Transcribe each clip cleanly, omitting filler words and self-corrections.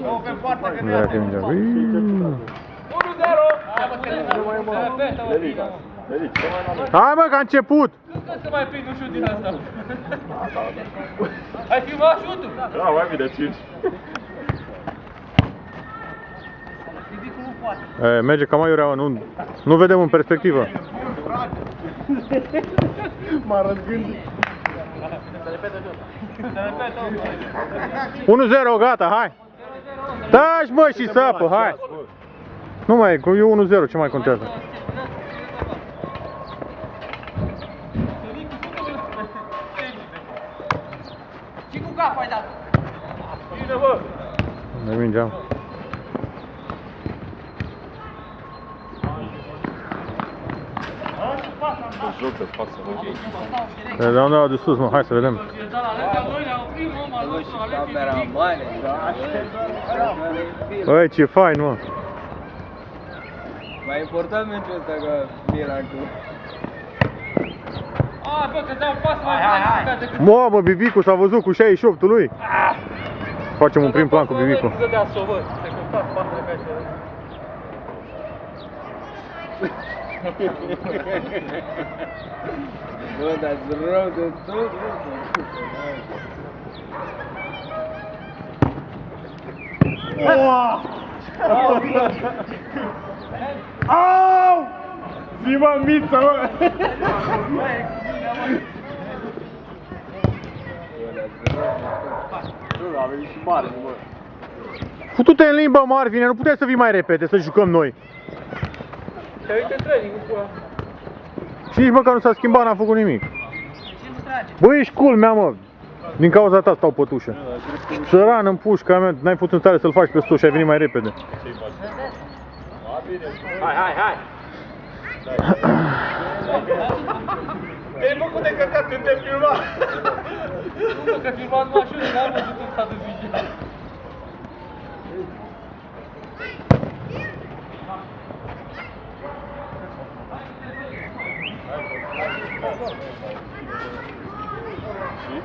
Da, că mingea. 1-0! Hai mă, că a început! Cât să mai prind un șut din asta? Ai filmat șutul? Da, mai bine 5. Merge cam aiurea, nu vedem în perspectivă. M-a răzgândit. Să repetă. 1-0, gata, hai! Taci mă și sapă, hai! Nu mai e, e 1-0, ce mai contează? Și cu cap ai dat. Bine, bă! Ne mingeam. Joc de față, mă. Le dau de sus, mă, hai să vedem. Băi, ce fain, mă! Mai important meciul ăsta ca Milan-ul. A, bă, că dau pas mai mare decât... Mă, Bibicu s-a văzut cu 68-ul lui. Facem un prim plan cu Bibicu. Să dea s-o, bă, să căutați pasele ca și... Bă, dar-ți rău de tot, Au! Zi-mă, miță, mă! Nu, a venit și mare, mă. Futu-te în limba, Marvine, nu puteai să vii mai repede, să jucăm noi. Te uite în training, cu ăla. Și nici măcar nu s-a schimbat, n-a făcut nimic. Bă, ești culmea, mă. Din cauza ta stau pătușă. Săran în pușca mea, n-ai fost în stare să-l faci pe sus și ai venit mai repede. Hai! Te-ai făcut de căcat când te filma! Nu, mă, că filmat mașină, n-am văzut cum s-a dus mingea. Și?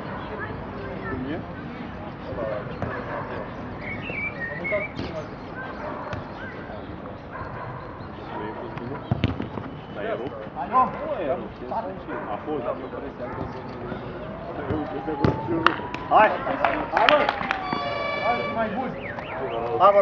Cum e? A fost. Hai! Hai, mă! Hai, mai bun! Hai, mă!